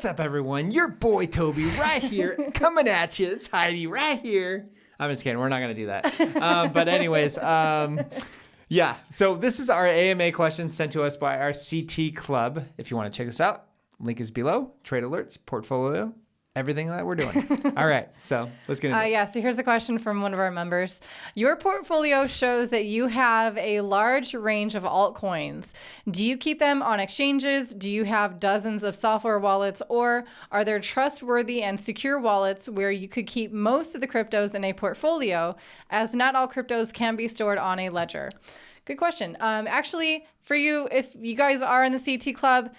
What's up, everyone? Your boy Toby right here, coming at you. It's Heidi right here. I'm just kidding. We're not going to do that. But anyways, yeah. So this is our AMA questions sent to us by our CT Club. If you want to check us out, link is below. Trade alerts, portfolio, everything that we're doing. All right. So let's get into it. Yeah. So here's a question from one of our members. Your portfolio shows that you have a large range of altcoins. Do you keep them on exchanges? Do you have dozens of software wallets, or are there trustworthy and secure wallets where you could keep most of the cryptos in a portfolio, as not all cryptos can be stored on a ledger? Good question. Actually, for you, if you guys are in the CT Club,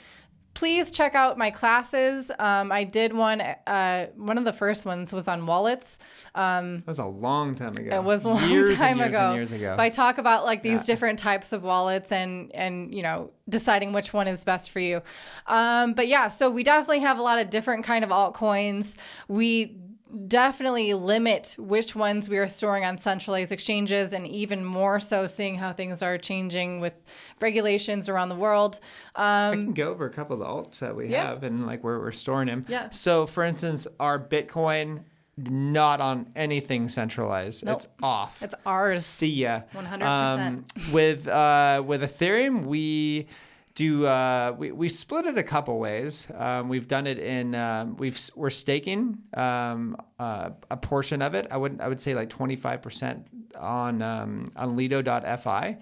please check out my classes. I did one of the first ones was on wallets. That was a long time ago. It was a long time ago. Years ago. But I talk about like these different types of wallets and you know, deciding which one is best for you. But yeah, so we definitely have a lot of different kind of altcoins. We definitely limit which ones we are storing on centralized exchanges, and even more so seeing how things are changing with regulations around the world. I can go over a couple of the alts that we have and like where we're storing them. Yeah. So for instance, our Bitcoin, not on anything centralized. Nope. It's off. It's ours. See ya. 100%. With Ethereum, we do we split it a couple ways. We've done it in we're staking a portion of it. I would say like 25% on Lido.fi.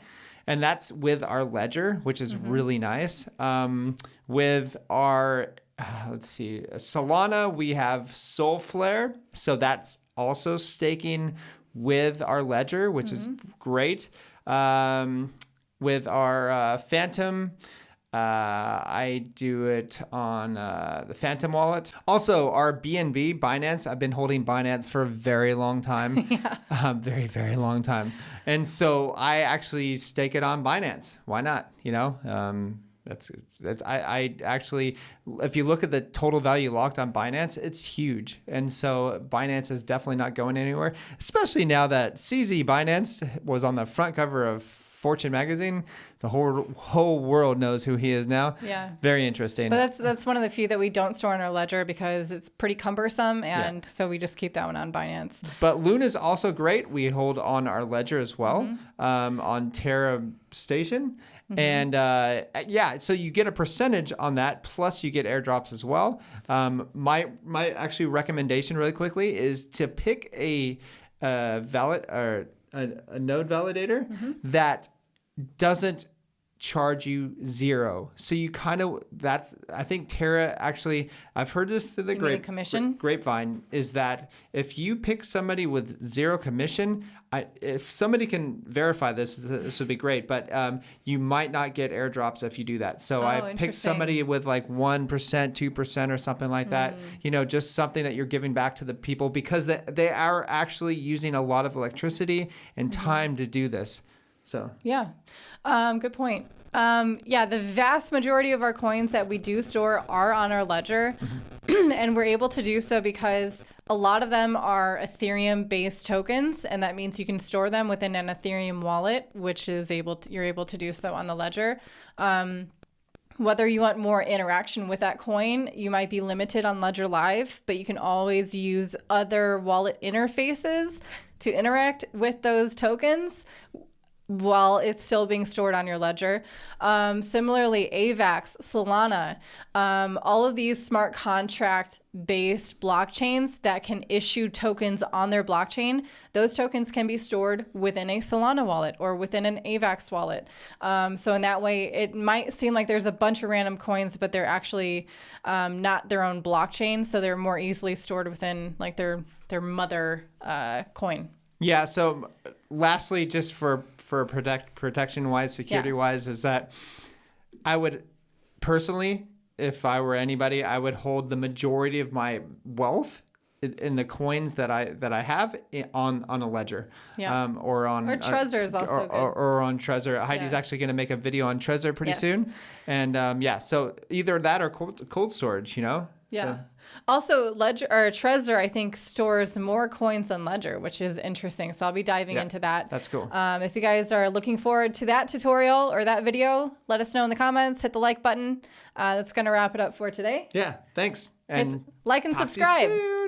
And that's with our ledger, which is really nice. With our let's see, Solana, we have Solflare, so that's also staking with our ledger, which is great. With our Phantom, I do it on the Phantom wallet. Also, our BNB, Binance, I've been holding Binance for a very long time. Very, very long time. And so I actually stake it on Binance. Why not? You know, I actually, if you look at the total value locked on Binance, it's huge. And so Binance is definitely not going anywhere, especially now that CZ Binance was on the front cover of Fortune magazine. The whole world knows who he is now. Yeah. Very interesting. But that's one of the few that we don't store in our ledger because it's pretty cumbersome, and so we just keep that one on Binance. But Luna is also great. We hold on our ledger as well, on Terra Station. And so you get a percentage on that, plus you get airdrops as well. My actually recommendation really quickly is to pick a node validator that doesn't charge you zero. So you kind of, I think Terra actually, I've heard this through the grapevine, is that if you pick somebody with zero commission, if somebody can verify this would be great, but you might not get airdrops if you do that. So I've picked somebody with like 1%, 2% or something like that, you know, just something that you're giving back to the people, because they are actually using a lot of electricity and time to do this. So yeah, good point. The vast majority of our coins that we do store are on our ledger, and we're able to do so because a lot of them are Ethereum-based tokens, and that means you can store them within an Ethereum wallet, which is you're able to do so on the ledger. Whether you want more interaction with that coin, you might be limited on Ledger Live, but you can always use other wallet interfaces to interact with those tokens while it's still being stored on your ledger. Similarly, AVAX, Solana, all of these smart contract-based blockchains that can issue tokens on their blockchain, those tokens can be stored within a Solana wallet or within an AVAX wallet. So in that way, it might seem like there's a bunch of random coins, but they're actually not their own blockchain, so they're more easily stored within like their mother coin. Yeah, so lastly, just for protection-wise, security-wise, is that I would personally, if I were anybody, I would hold the majority of my wealth in the coins that I have on a ledger, or Trezor is also good, or on Trezor. Heidi's actually going to make a video on Trezor pretty soon, and so either that or cold storage, you know. Yeah. So, Also, Ledger or Trezor, I think, stores more coins than Ledger, which is interesting. So I'll be diving into that. that's cool. If you guys are looking forward to that tutorial or that video, let us know in the comments. Hit the like button. That's going to wrap it up for today. Yeah, thanks. And Like and talk to you subscribe. soon.